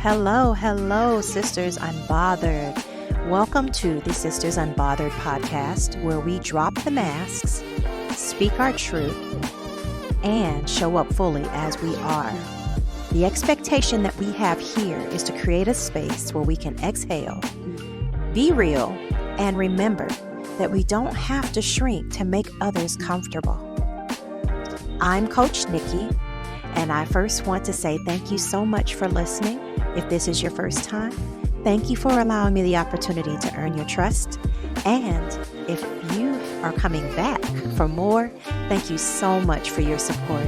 Hello, Sisters Unbothered. Welcome to the Sisters Unbothered podcast, where we drop the masks, speak our truth, and show up fully as we are. The expectation that we have here is to create a space where we can exhale, be real, and remember that we don't have to shrink to make others comfortable. I'm Coach Nikki, and I first want to say thank you so much for listening. If this is your first time, thank you for allowing me the opportunity to earn your trust. And if you are coming back for more, thank you so much for your support.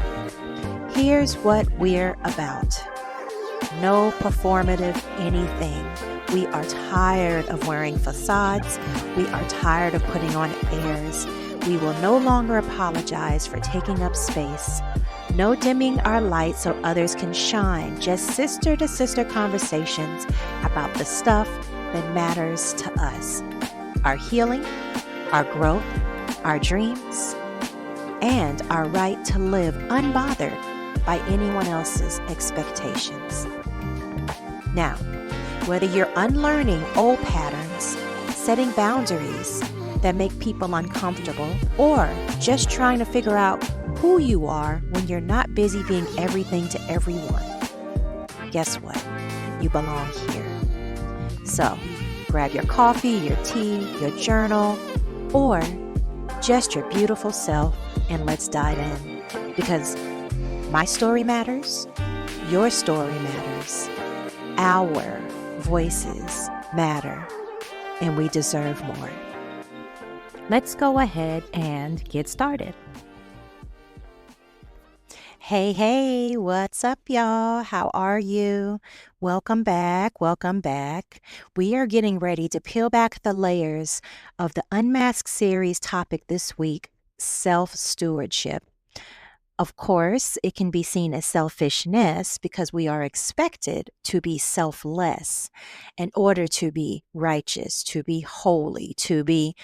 Here's what we're about. No performative anything. We are tired of wearing facades. We are tired of putting on airs. We will no longer apologize for taking up space. No dimming our light so others can shine. Just sister-to-sister conversations about the stuff that matters to us. Our healing, our growth, our dreams, and our right to live unbothered by anyone else's expectations. Now, whether you're unlearning old patterns, setting boundaries that make people uncomfortable, or just trying to figure out who you are when you're not busy being everything to everyone, guess what? You belong here. So, grab your coffee, your tea, your journal, or just your beautiful self, and let's dive in. Because my story matters, your story matters, our voices matter, and we deserve more. Let's go ahead and get started. Hey, what's up, y'all? How are you? Welcome back. We are getting ready to peel back the layers of the UNMASK series topic this week, self-stewardship. Of course, it can be seen as selfishness because we are expected to be selfless in order to be righteous, to be holy, to be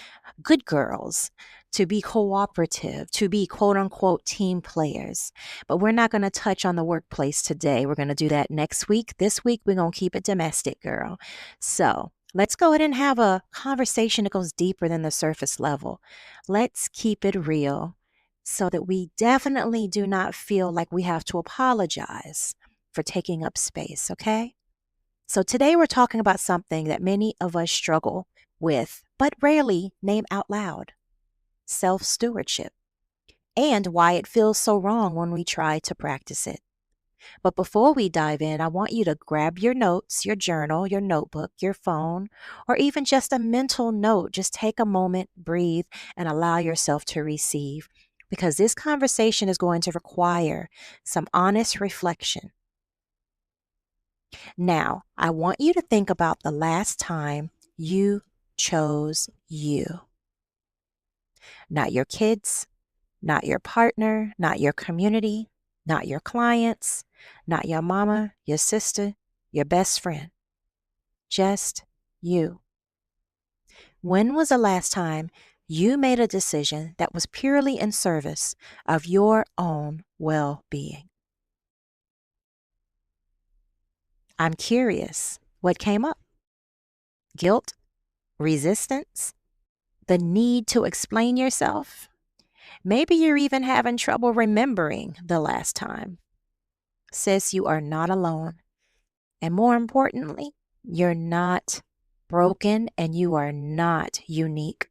good girls, to be cooperative, to be quote-unquote team players. But we're not going to touch on the workplace today. We're going to do that next week. This week, we're going to keep it domestic, girl. So let's go ahead and have a conversation that goes deeper than the surface level. Let's keep it real so that we definitely do not feel like we have to apologize for taking up space, okay? So today we're talking about something that many of us struggle with, but rarely name out loud. Self-stewardship, and why it feels so wrong when we try to practice it. But before we dive in, I want you to grab your notes, your journal, your notebook, your phone, or even just a mental note. Just take a moment, breathe, and allow yourself to receive, because this conversation is going to require some honest reflection. Now, I want you to think about the last time you chose you. Not your kids, not your partner, not your community, not your clients, not your mama, your sister, your best friend. Just you. When was the last time you made a decision that was purely in service of your own well-being? I'm curious, what came up? Guilt? Resistance? The need to explain yourself? Maybe you're even having trouble remembering the last time. Sis, you are not alone. And more importantly, you're not broken and you are not unique.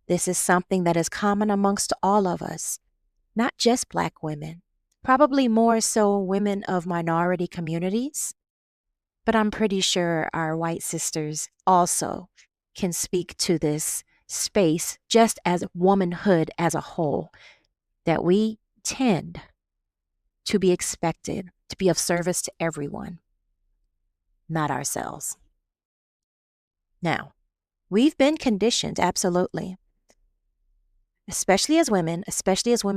This is something that is common amongst all of us, not just Black women, probably more so women of minority communities. But I'm pretty sure our white sisters also can speak to this space, just as womanhood as a whole, that we tend to be expected to be of service to everyone, not ourselves. Now, we've been conditioned, absolutely, especially as women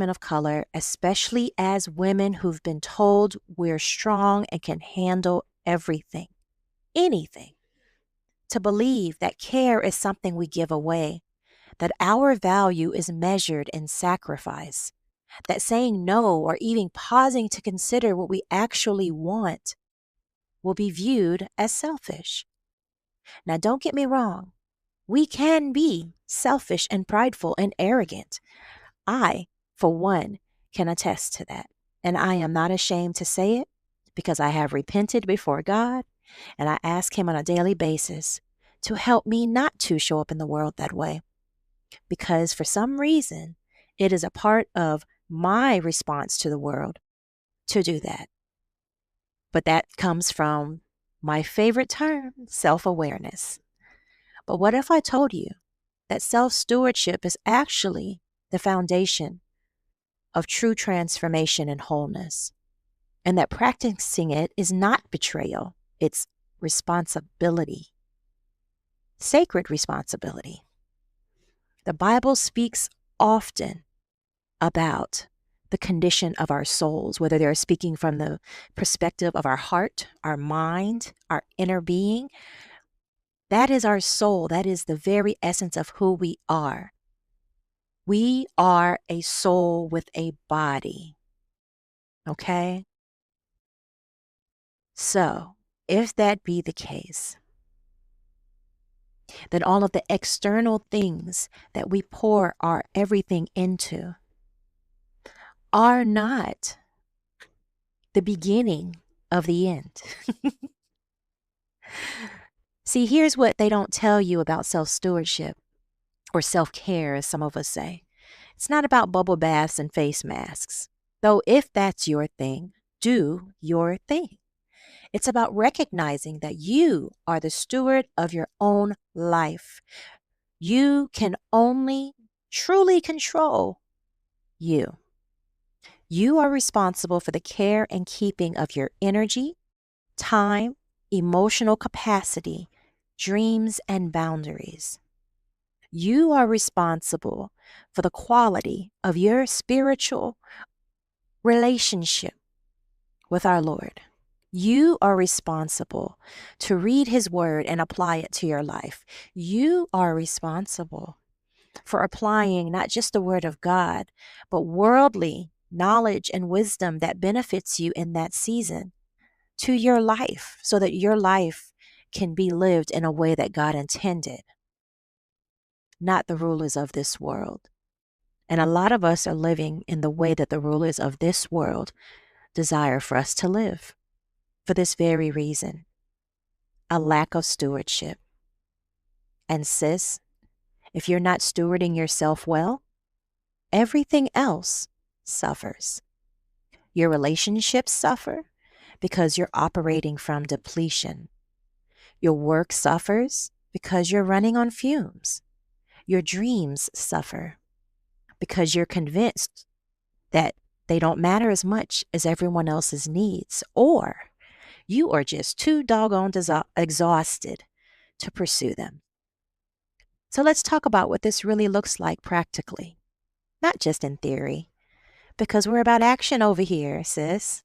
of color, especially as women who've been told we're strong and can handle everything, anything, to believe that care is something we give away, that our value is measured in sacrifice, that saying no or even pausing to consider what we actually want will be viewed as selfish. Now, don't get me wrong. We can be selfish and prideful and arrogant. I, for one, can attest to that. And I am not ashamed to say it because I have repented before God and I ask Him on a daily basis to help me not to show up in the world that way. Because for some reason, it is a part of my response to the world to do that. But that comes from my favorite term, self-awareness. But what if I told you that self-stewardship is actually the foundation of true transformation and wholeness, and that practicing it is not betrayal, it's responsibility, sacred responsibility. The Bible speaks often about the condition of our souls, whether they're speaking from the perspective of our heart, our mind, our inner being. That is our soul. That is the very essence of who we are. We are a soul with a body. Okay? So, if that be the case, then all of the external things that we pour our everything into are not the beginning of the end. See, here's what they don't tell you about self-stewardship or self-care, as some of us say. It's not about bubble baths and face masks. Though if that's your thing, do your thing. It's about recognizing that you are the steward of your own life. You can only truly control you. You are responsible for the care and keeping of your energy, time, emotional capacity, dreams, and boundaries. You are responsible for the quality of your spiritual relationship with our Lord. You are responsible to read His word and apply it to your life. You are responsible for applying not just the word of God, but worldly knowledge and wisdom that benefits you in that season to your life so that your life can be lived in a way that God intended, not the rulers of this world. And a lot of us are living in the way that the rulers of this world desire for us to live for this very reason, a lack of stewardship. And sis, if you're not stewarding yourself well, everything else suffers. Your relationships suffer because you're operating from depletion. Your work suffers because you're running on fumes. Your dreams suffer because you're convinced that they don't matter as much as everyone else's needs, or you are just too doggone exhausted to pursue them. So let's talk about what this really looks like practically, not just in theory, because we're about action over here, sis.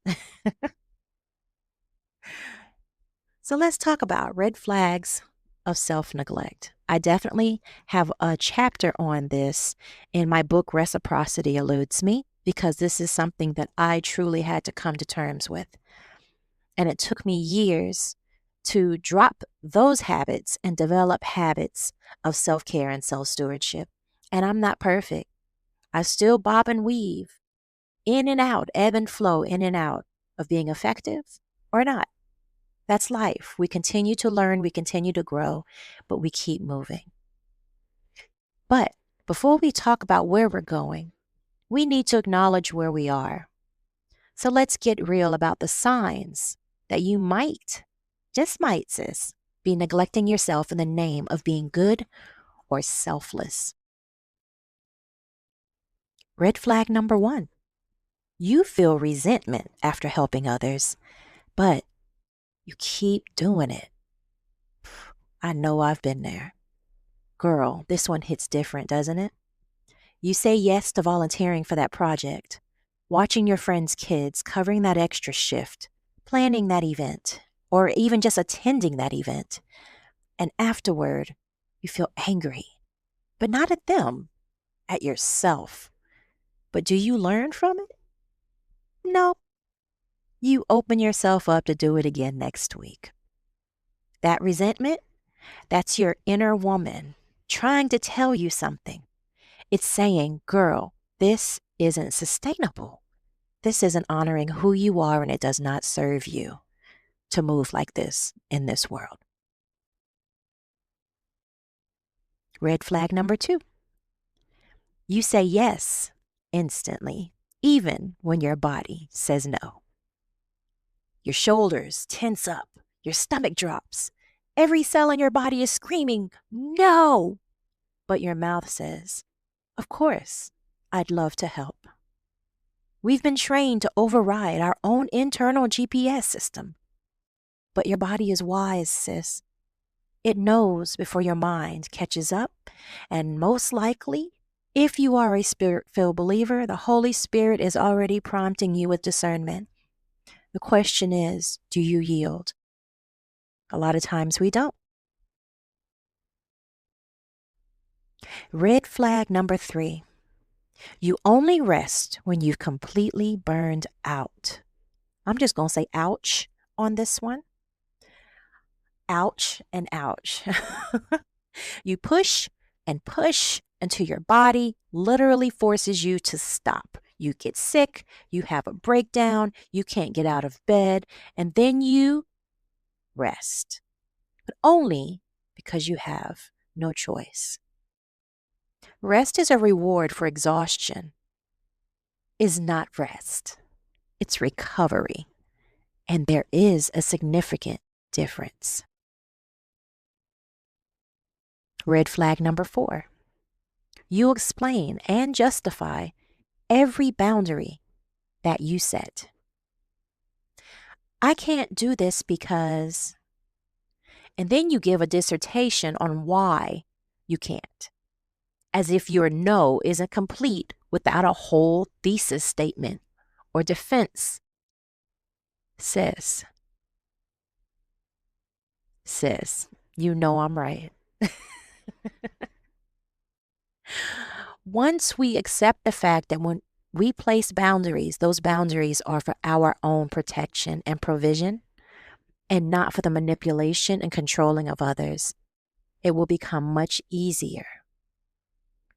So let's talk about red flags of self-neglect. I definitely have a chapter on this in my book, Reciprocity Eludes Me, because this is something that I truly had to come to terms with. And it took me years to drop those habits and develop habits of self-care and self-stewardship. And I'm not perfect. I still bob and weave in and out, ebb and flow in and out of being effective or not. That's life. We continue to learn, we continue to grow, but we keep moving. But before we talk about where we're going, we need to acknowledge where we are. So let's get real about the signs that you might, just might, sis, be neglecting yourself in the name of being good or selfless. Red flag number 1. You feel resentment after helping others, but you keep doing it. I know I've been there. Girl, this one hits different, doesn't it? You say yes to volunteering for that project, watching your friends' kids, covering that extra shift, planning that event, or even just attending that event. And afterward, you feel angry, but not at them, at yourself. But do you learn from it? No. you open yourself up to do it again next week. That resentment, that's your inner woman trying to tell you something. It's saying, girl, this isn't sustainable. This isn't honoring who you are, and it does not serve you to move like this in this world. Red flag number 2. You say yes instantly, even when your body says no. Your shoulders tense up, your stomach drops. Every cell in your body is screaming, no! But your mouth says, of course, I'd love to help. We've been trained to override our own internal GPS system. But your body is wise, sis. It knows before your mind catches up, and most likely, if you are a spirit-filled believer, the Holy Spirit is already prompting you with discernment. The question is, do you yield? A lot of times we don't. Red flag number 3. You only rest when you've completely burned out. I'm just going to say ouch on this one. Ouch and ouch. You push and push until your body literally forces you to stop. You get sick, you have a breakdown, you can't get out of bed, and then you rest. But only because you have no choice. Rest is a reward for exhaustion. Is not rest. It's recovery. And there is a significant difference. Red flag number 4. You explain and justify every boundary that you set. I can't do this because, and then you give a dissertation on why you can't, as if your no isn't complete without a whole thesis statement or defense. Sis, you know I'm right. Once we accept the fact that when we place boundaries, those boundaries are for our own protection and provision, and not for the manipulation and controlling of others, it will become much easier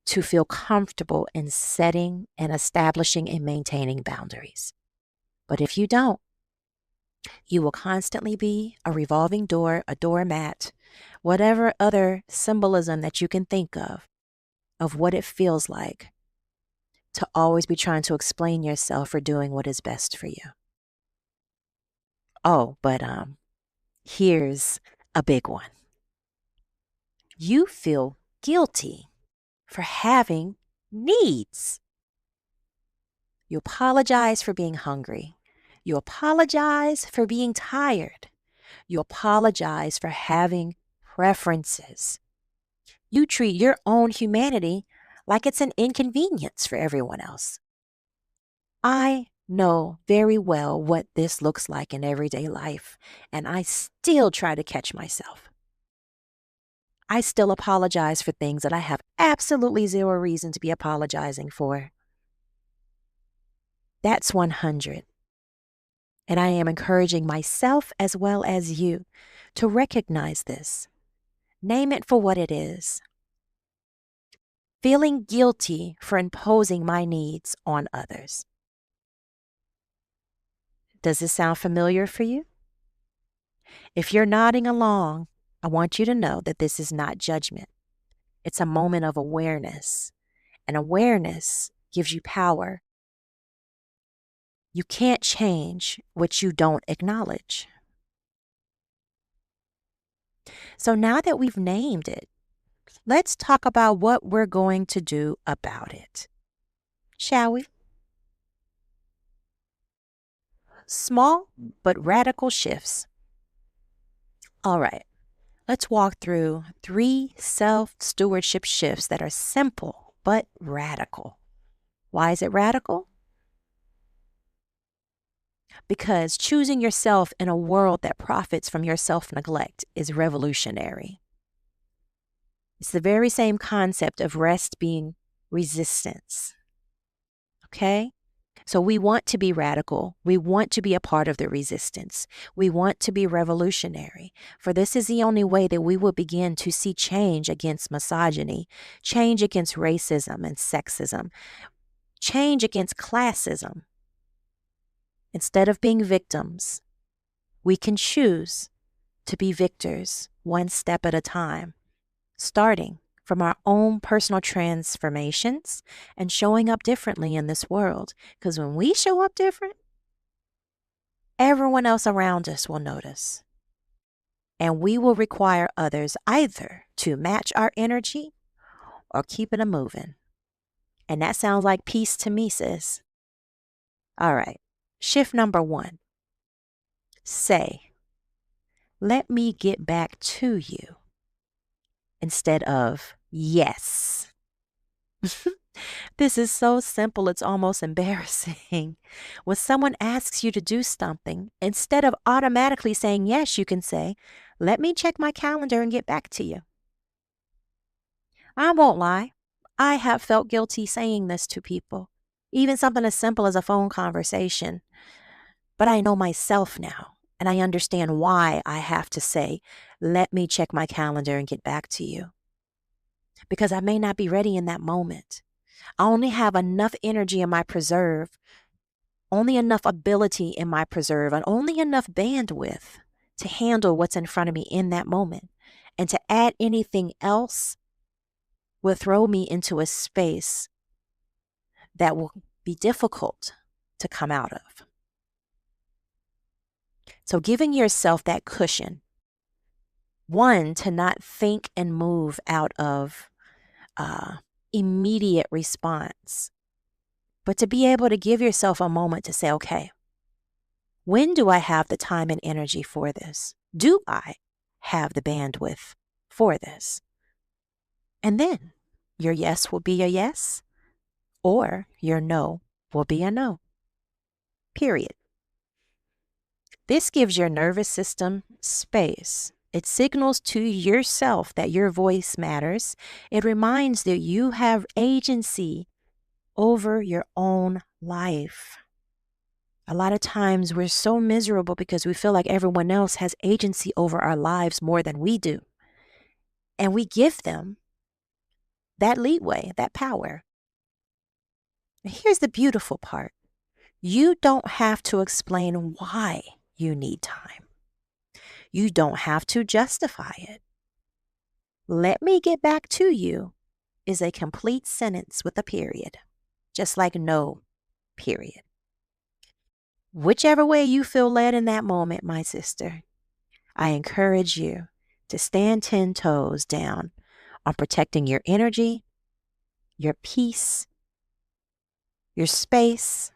to feel comfortable in setting and establishing and maintaining boundaries. But if you don't, you will constantly be a revolving door, a doormat, whatever other symbolism that you can think of what it feels like to always be trying to explain yourself for doing what is best for you. Oh, but here's a big one. You feel guilty for having needs. You apologize for being hungry. You apologize for being tired. You apologize for having preferences. You treat your own humanity like it's an inconvenience for everyone else. I know very well what this looks like in everyday life, and I still try to catch myself. I still apologize for things that I have absolutely zero reason to be apologizing for. That's 100. And I am encouraging myself as well as you to recognize this. Name it for what it is. Feeling guilty for imposing my needs on others. Does this sound familiar for you? If you're nodding along, I want you to know that this is not judgment. It's a moment of awareness. And awareness gives you power. You can't change what you don't acknowledge. So now that we've named it, let's talk about what we're going to do about it. Shall we? Small but radical shifts. All right, let's walk through 3 self-stewardship shifts that are simple but radical. Why is it radical? Because choosing yourself in a world that profits from your self-neglect is revolutionary. It's the very same concept of rest being resistance. Okay? So we want to be radical. We want to be a part of the resistance. We want to be revolutionary. For this is the only way that we will begin to see change against misogyny, change against racism and sexism, change against classism. Instead of being victims, we can choose to be victors one step at a time, starting from our own personal transformations and showing up differently in this world. Because when we show up different, everyone else around us will notice. And we will require others either to match our energy or keep it a moving. And that sounds like peace to me, sis. All right. Shift number 1. Say, let me get back to you, instead of yes. This is so simple, it's almost embarrassing. When someone asks you to do something, instead of automatically saying yes, you can say, let me check my calendar and get back to you. I won't lie. I have felt guilty saying this to people, even something as simple as a phone conversation. But I know myself now, and I understand why I have to say, let me check my calendar and get back to you. Because I may not be ready in that moment. I only have enough energy in my preserve, only enough ability in my preserve, and only enough bandwidth to handle what's in front of me in that moment. And to add anything else will throw me into a space that will be difficult to come out of. So giving yourself that cushion, 1, to not think and move out of immediate response, but to be able to give yourself a moment to say, okay, when do I have the time and energy for this? Do I have the bandwidth for this? And then your yes will be a yes, or your no will be a no. Period. This gives your nervous system space. It signals to yourself that your voice matters. It reminds that you have agency over your own life. A lot of times we're so miserable because we feel like everyone else has agency over our lives more than we do. And we give them that leeway, that power. And here's the beautiful part. You don't have to explain why you need time. You don't have to justify it. Let me get back to you is a complete sentence with a period, just like no, period. Whichever way you feel led in that moment, my sister, I encourage you to stand 10 toes down on protecting your energy, your peace, your space,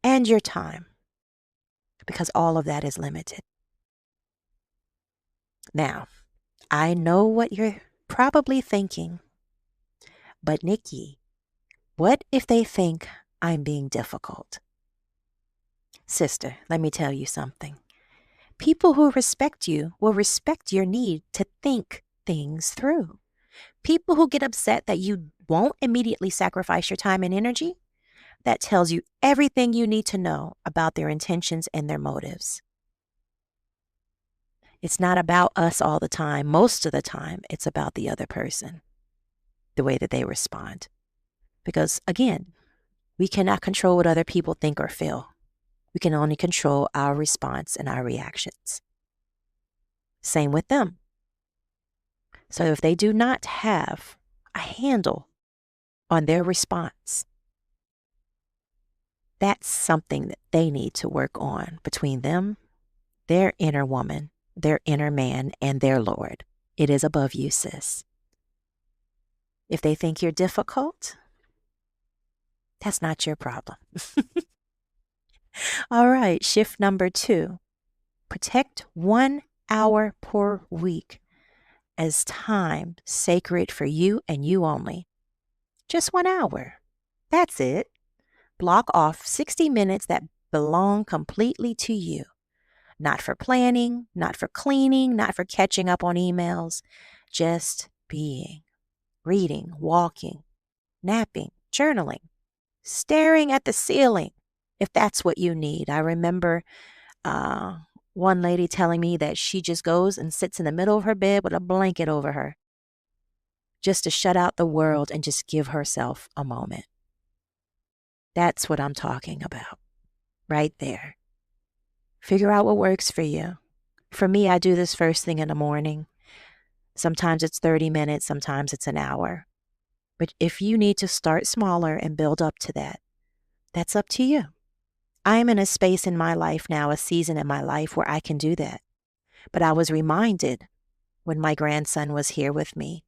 and your time, because all of that is limited. Now, I know what you're probably thinking, but Nikki, what if they think I'm being difficult? Sister, let me tell you something. People who respect you will respect your need to think things through. People who get upset that you won't immediately sacrifice your time and energy, that tells you everything you need to know about their intentions and their motives. It's not about us all the time. Most of the time, it's about the other person, the way that they respond. Because again, we cannot control what other people think or feel. We can only control our response and our reactions. Same with them. So if they do not have a handle on their response, that's something that they need to work on between them, their inner woman, their inner man, and their Lord. It is above you, sis. If they think you're difficult, that's not your problem. All right, shift number 2. Protect 1 hour per week as time sacred for you and you only. Just 1 hour. That's it. Block off 60 minutes that belong completely to you. Not for planning, not for cleaning, not for catching up on emails. Just being, reading, walking, napping, journaling, staring at the ceiling, if that's what you need. I remember uh, one lady telling me that she just goes and sits in the middle of her bed with a blanket over her just to shut out the world and just give herself a moment. That's what I'm talking about right there. Figure out what works for you. For me, I do this first thing in the morning. Sometimes it's 30 minutes, sometimes it's an hour. But if you need to start smaller and build up to that, that's up to you. I am in a space in my life now, a season in my life where I can do that. But I was reminded when my grandson was here with me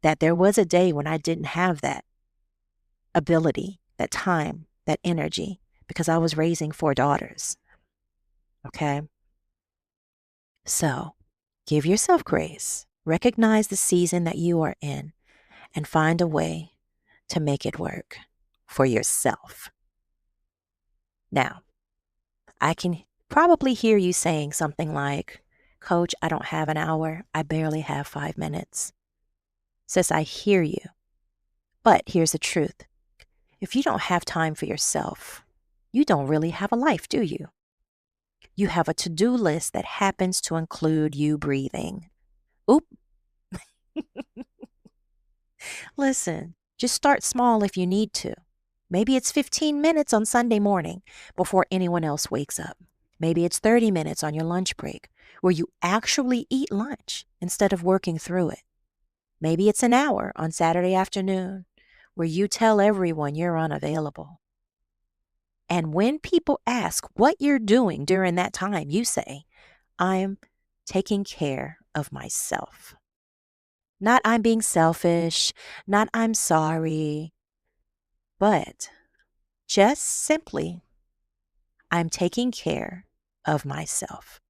that there was a day when I didn't have that ability, that time, that energy, because I was raising 4 daughters. Okay? So give yourself grace. Recognize the season that you are in and find a way to make it work for yourself. Now, I can probably hear you saying something like, Coach, I don't have an hour. I barely have 5 minutes. Sis, I hear you. But here's the truth. If you don't have time for yourself, you don't really have a life, do you? You have a to-do list that happens to include you breathing. Oop. Listen, just start small if you need to. Maybe it's 15 minutes on Sunday morning before anyone else wakes up. Maybe it's 30 minutes on your lunch break where you actually eat lunch instead of working through it. Maybe it's an hour on Saturday afternoon where you tell everyone you're unavailable. And when people ask what you're doing during that time, you say, I'm taking care of myself. Not I'm being selfish, not I'm sorry, but just simply, I'm taking care of myself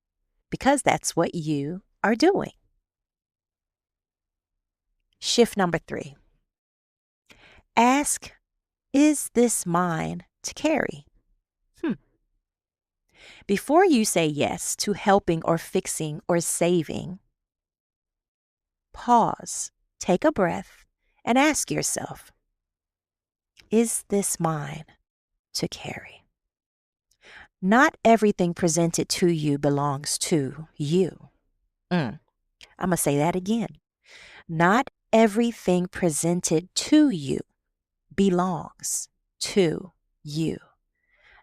because that's what you are doing. Shift number 3. Ask, is this mine to carry? Before you say yes to helping or fixing or saving, pause, take a breath, and ask yourself, is this mine to carry? Not everything presented to you belongs to you. I'm going to say that again. Not everything presented to you belongs to you.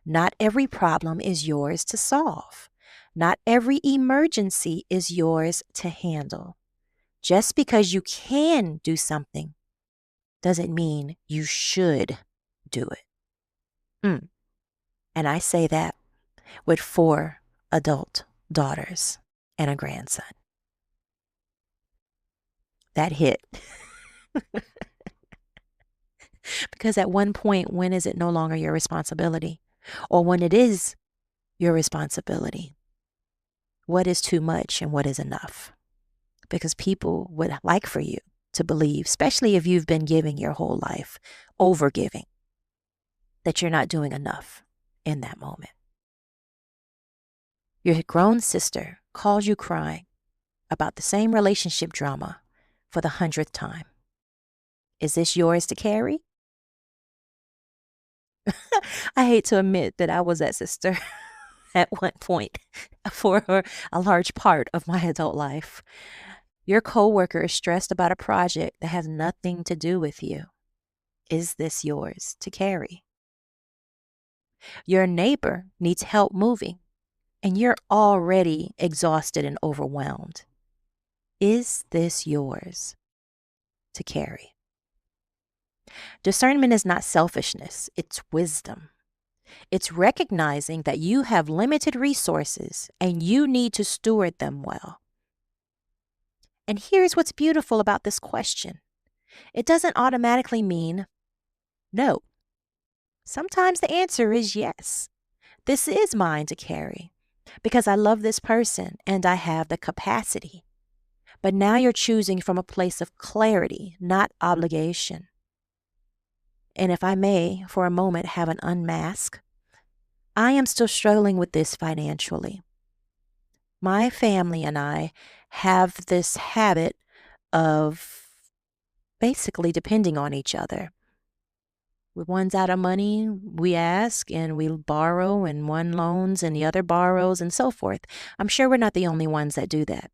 Not every problem is yours to solve. Not every emergency is yours to handle. Just because you can do something doesn't mean you should do it. And I say that with 4 adult daughters and a grandson. That hit. Because at one point, when is it no longer your responsibility? Or when it is your responsibility, what is too much and what is enough? Because people would like for you to believe, especially if you've been giving your whole life, overgiving, that you're not doing enough in that moment. Your grown sister calls you crying about the same relationship drama for the 100th time. Is this yours to carry? I hate to admit that I was that sister at one point for a large part of my adult life. Your coworker is stressed about a project that has nothing to do with you. Is this yours to carry? Your neighbor needs help moving, and you're already exhausted and overwhelmed. Is this yours to carry? Discernment is not selfishness, it's wisdom. It's recognizing that you have limited resources and you need to steward them well. And here's what's beautiful about this question. It doesn't automatically mean no. Sometimes the answer is yes. This is mine to carry because I love this person and I have the capacity. But now you're choosing from a place of clarity, not obligation. And if I may, for a moment, have an unmask, I am still struggling with this financially. My family and I have this habit of basically depending on each other. one's out of money, we ask and we borrow, and one loans and the other borrows, and so forth. I'm sure we're not the only ones that do that.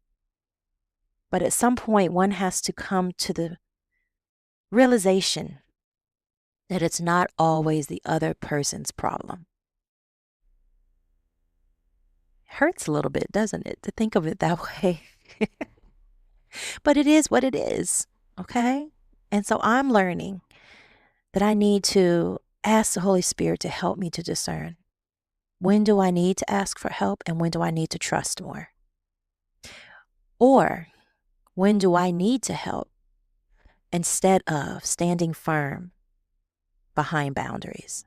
But at some point, one has to come to the realization that it's not always the other person's problem. It hurts a little bit, doesn't it, to think of it that way? But it is what it is, okay? And so I'm learning that I need to ask the Holy Spirit to help me to discern. When do I need to ask for help, and when do I need to trust more? Or when do I need to help instead of standing firm behind boundaries?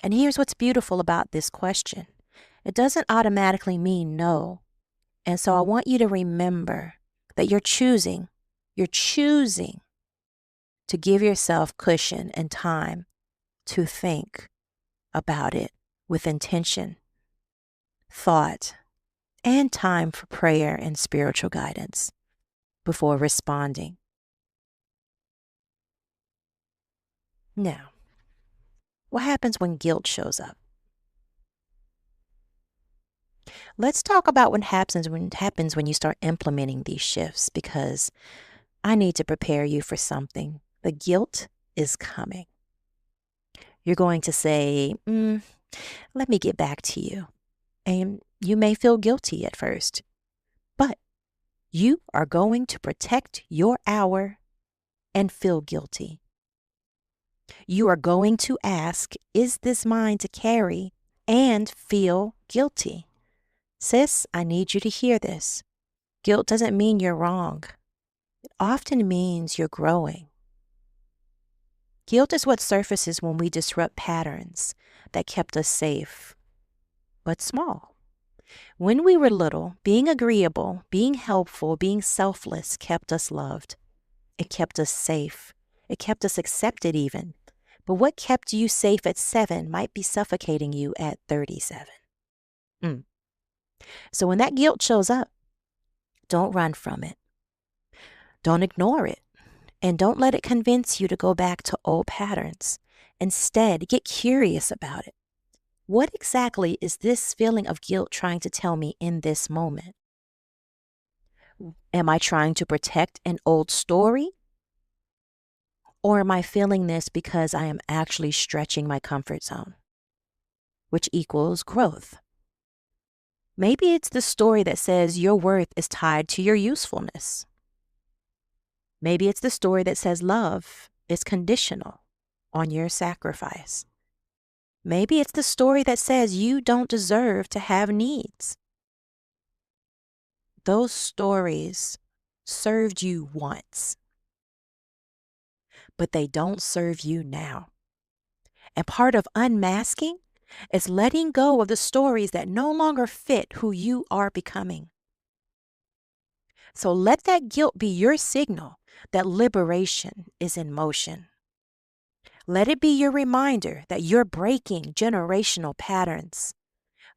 And here's what's beautiful about this question. It doesn't automatically mean no. And so I want you to remember that you're choosing to give yourself cushion and time to think about it with intention, thought, and time for prayer and spiritual guidance before responding. Now, what happens when guilt shows up? Let's talk about what happens when you start implementing these shifts, because I need to prepare you for something. The guilt is coming. You're going to say, let me get back to you. And you may feel guilty at first, but you are going to protect your hour and feel guilty. You are going to ask, is this mine to carry, and feel guilty. Sis, I need you to hear this. Guilt doesn't mean you're wrong. It often means you're growing. Guilt is what surfaces when we disrupt patterns that kept us safe, but small. When we were little, being agreeable, being helpful, being selfless kept us loved. It kept us safe. It kept us accepted even. But what kept you safe at 7 might be suffocating you at 37. So when that guilt shows up, don't run from it. Don't ignore it. And don't let it convince you to go back to old patterns. Instead, get curious about it. What exactly is this feeling of guilt trying to tell me in this moment? Am I trying to protect an old story? Or am I feeling this because I am actually stretching my comfort zone, which equals growth? Maybe it's the story that says your worth is tied to your usefulness. Maybe it's the story that says love is conditional on your sacrifice. Maybe it's the story that says you don't deserve to have needs. Those stories served you once, but they don't serve you now. And part of unmasking is letting go of the stories that no longer fit who you are becoming. So let that guilt be your signal that liberation is in motion. Let it be your reminder that you're breaking generational patterns.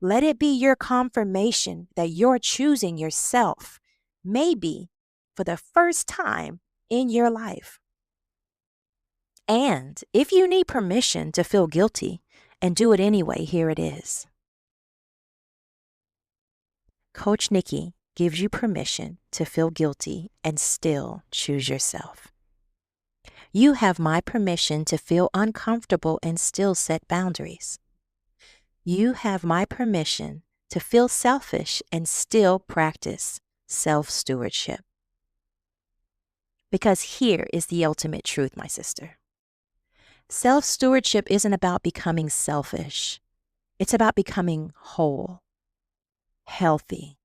Let it be your confirmation that you're choosing yourself, maybe for the first time in your life. And if you need permission to feel guilty and do it anyway, here it is. Coach Nikki gives you permission to feel guilty and still choose yourself. You have my permission to feel uncomfortable and still set boundaries. You have my permission to feel selfish and still practice self-stewardship. Because here is the ultimate truth, my sister. Self-stewardship isn't about becoming selfish. It's about becoming whole, healthy,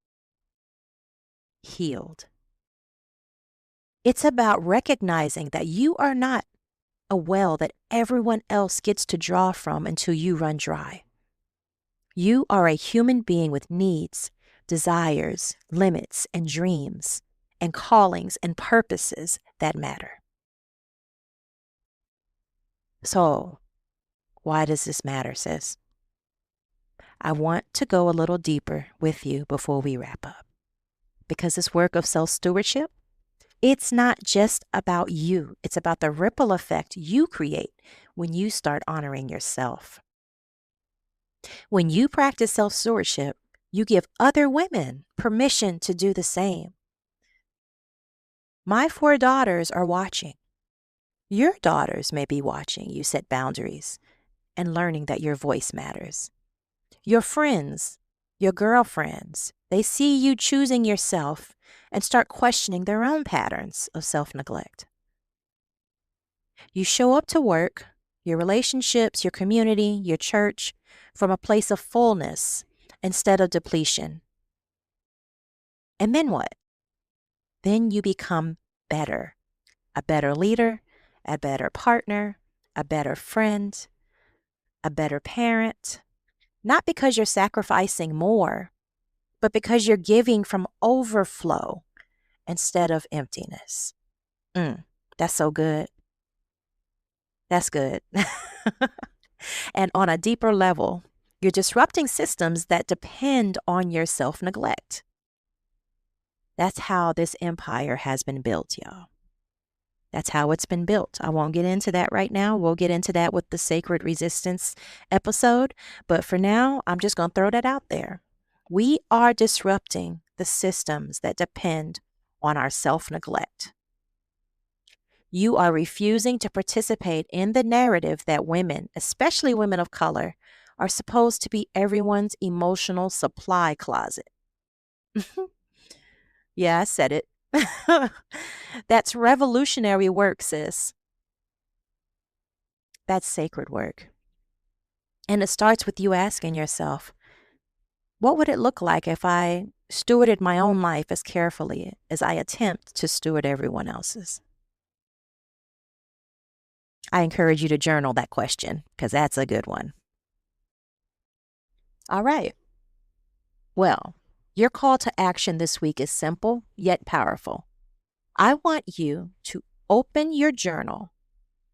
healed. It's about recognizing that you are not a well that everyone else gets to draw from until you run dry. You are a human being with needs, desires, limits, and dreams, and callings and purposes that matter. So, why does this matter, sis? I want to go a little deeper with you before we wrap up. Because this work of self-stewardship, It's not just about you. It's about the ripple effect you create when you start honoring yourself. When you practice self-stewardship, you give other women permission to do the same. My 4 daughters are watching. Your daughters may be watching you set boundaries and learning that your voice matters. Your friends, your girlfriends, they see you choosing yourself and start questioning their own patterns of self-neglect. You show up to work, your relationships, your community, your church, from a place of fullness instead of depletion. And then what? Then you become better. A better leader, a better partner, a better friend, a better parent. Not because you're sacrificing more, but because you're giving from overflow instead of emptiness. That's so good. That's good. And on a deeper level, you're disrupting systems that depend on your self-neglect. That's how this empire has been built, y'all. That's how it's been built. I won't get into that right now. We'll get into that with the Sacred Resistance episode. But for now, I'm just going to throw that out there. We are disrupting the systems that depend on our self-neglect. You are refusing to participate in the narrative that women, especially women of color, are supposed to be everyone's emotional supply closet. Yeah, I said it. That's revolutionary work, sis. That's sacred work. And it starts with you asking yourself, what would it look like if I stewarded my own life as carefully as I attempt to steward everyone else's? I encourage you to journal that question because that's a good one. All right. Well, your call to action this week is simple yet powerful. I want you to open your journal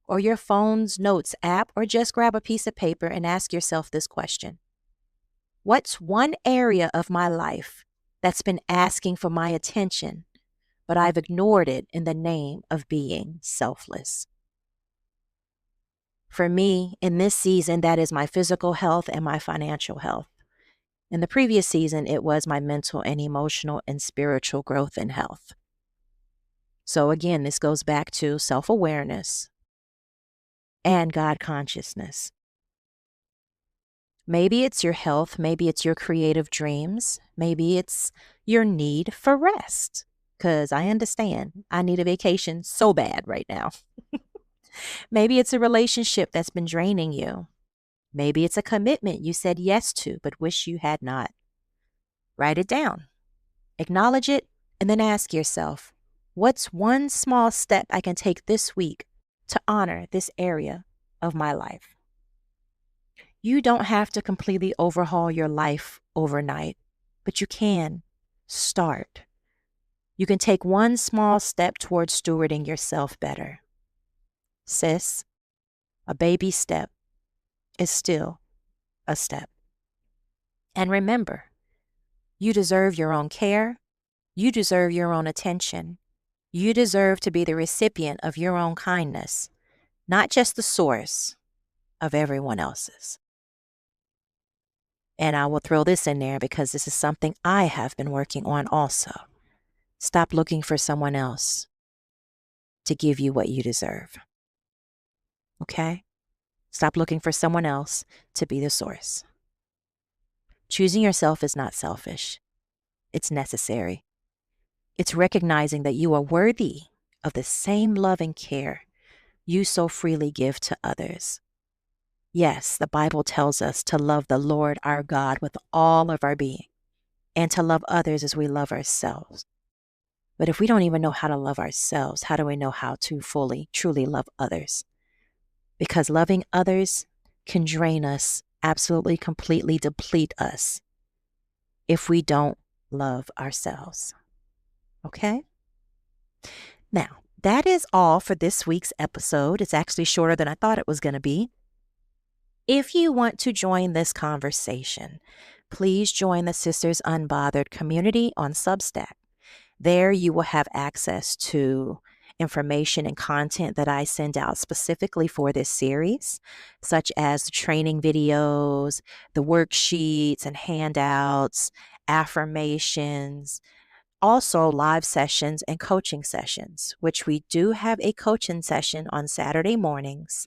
or your phone's notes app or just grab a piece of paper and ask yourself this question. What's one area of my life that's been asking for my attention, but I've ignored it in the name of being selfless? For me, in this season, that is my physical health and my financial health. In the previous season, it was my mental and emotional and spiritual growth and health. So again, this goes back to self-awareness and God consciousness. Maybe it's your health, maybe it's your creative dreams, maybe it's your need for rest. Because I understand, I need a vacation so bad right now. Maybe it's a relationship that's been draining you. Maybe it's a commitment you said yes to but wish you had not. Write it down, acknowledge it, and then ask yourself, what's one small step I can take this week to honor this area of my life? You don't have to completely overhaul your life overnight, but you can start. You can take one small step towards stewarding yourself better. Sis, a baby step is still a step. And remember, you deserve your own care. You deserve your own attention. You deserve to be the recipient of your own kindness, not just the source of everyone else's. And I will throw this in there because this is something I have been working on also. Stop looking for someone else to give you what you deserve. Okay? Stop looking for someone else to be the source. Choosing yourself is not selfish. It's necessary. It's recognizing that you are worthy of the same love and care you so freely give to others. Yes, the Bible tells us to love the Lord our God with all of our being and to love others as we love ourselves. But if we don't even know how to love ourselves, how do we know how to fully, truly love others? Because loving others can drain us, absolutely, completely deplete us if we don't love ourselves. Okay? Now, that is all for this week's episode. It's actually shorter than I thought it was going to be. If you want to join this conversation, please join the Sisters Unbothered community on Substack. There you will have access to information and content that I send out specifically for this series, such as the training videos, the worksheets and handouts, affirmations, also live sessions and coaching sessions, which we do have a coaching session on Saturday mornings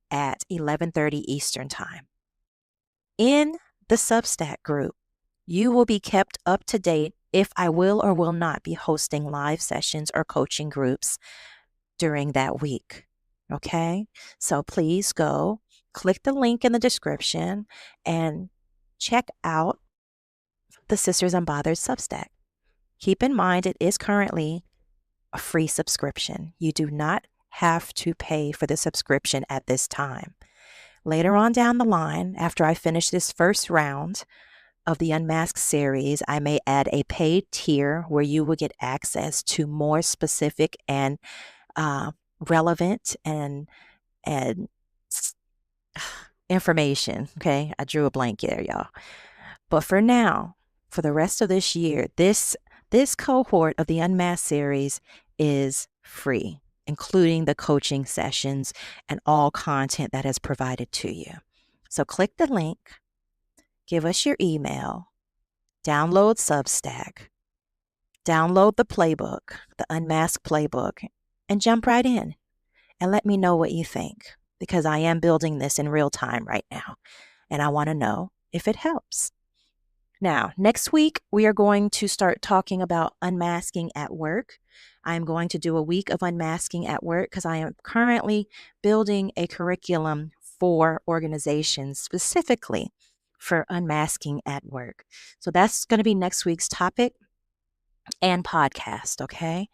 at 11:30 Eastern Time. In the Substack group, you will be kept up to date if I will or will not be hosting live sessions or coaching groups during that week. Okay? So please go click the link in the description and check out the Sisters Unbothered Substack. Keep in mind, it is currently a free subscription. You do not have to pay for the subscription at this time. Later on down the line, after I finish this first round of the UNMASK series, I may add a paid tier where you will get access to more specific and relevant and information. Okay, I drew a blank there, y'all. But for now, for the rest of this year, this cohort of the UNMASK series is free, including the coaching sessions and all content that is provided to you. So click the link, give us your email, download Substack, download the playbook, the UNMASK playbook, and jump right in and let me know what you think, because I am building this in real time right now, and I want to know if it helps. Now, next week, we are going to start talking about unmasking at work. I'm going to do a week of unmasking at work because I am currently building a curriculum for organizations specifically for unmasking at work. So that's going to be next week's topic and podcast, okay?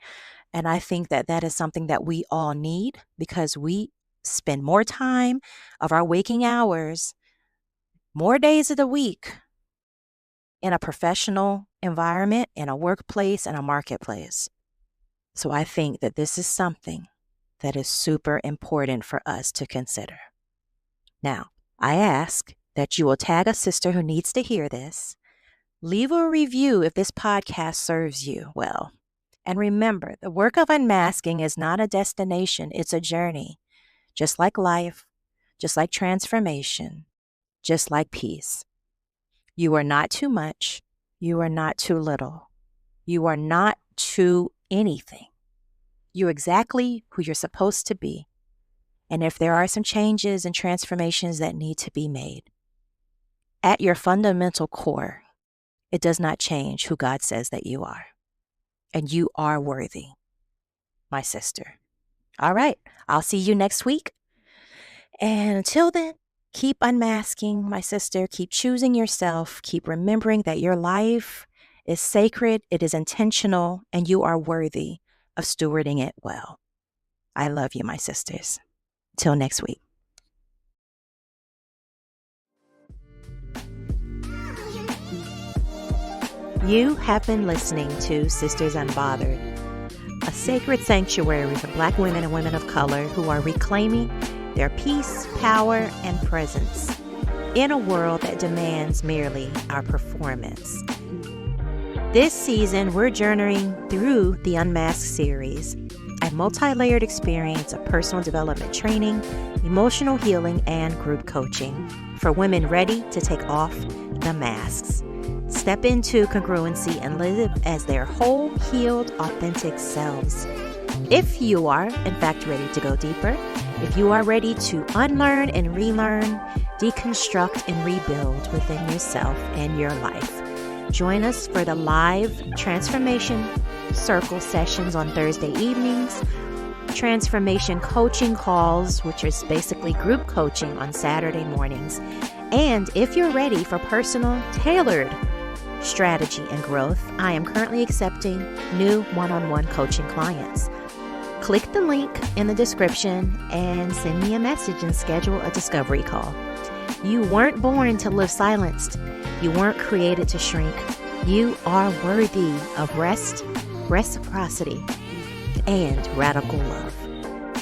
And I think that that is something that we all need because we spend more time of our waking hours, more days of the week, in a professional environment, in a workplace, in a marketplace. So I think that this is something that is super important for us to consider. Now, I ask that you will tag a sister who needs to hear this. Leave a review if this podcast serves you well. And remember, the work of unmasking is not a destination, it's a journey. Just like life, just like transformation, just like peace. You are not too much. You are not too little. You are not too anything. You're exactly who you're supposed to be. And if there are some changes and transformations that need to be made, at your fundamental core, it does not change who God says that you are. And you are worthy, my sister. All right, I'll see you next week. And until then, keep unmasking, my sister. Keep choosing yourself. Keep remembering that your life is sacred, it is intentional, and you are worthy of stewarding it well. I love you, my sisters. Till next week. You have been listening to Sisters Unbothered, a sacred sanctuary for Black women and women of color who are reclaiming their peace, power, and presence in a world that demands merely our performance. This season, we're journeying through the UNMASK series, a multi-layered experience of personal development training, emotional healing, and group coaching for women ready to take off the masks, step into congruency, and live as their whole, healed, authentic selves. If you are, in fact, ready to go deeper, if you are ready to unlearn and relearn, deconstruct and rebuild within yourself and your life, join us for the live transformation circle sessions on Thursday evenings, transformation coaching calls, which is basically group coaching on Saturday mornings. And if you're ready for personal, tailored strategy and growth, I am currently accepting new one-on-one coaching clients. Click the link in the description and send me a message and schedule a discovery call. You weren't born to live silenced. You weren't created to shrink. You are worthy of rest, reciprocity, and radical love.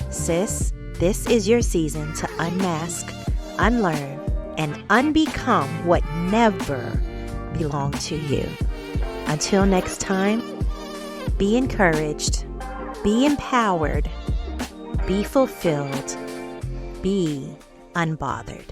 Sis, this is your season to unmask, unlearn, and unbecome what never belonged to you. Until next time, Be encouraged. Be empowered. Be fulfilled. Be unbothered.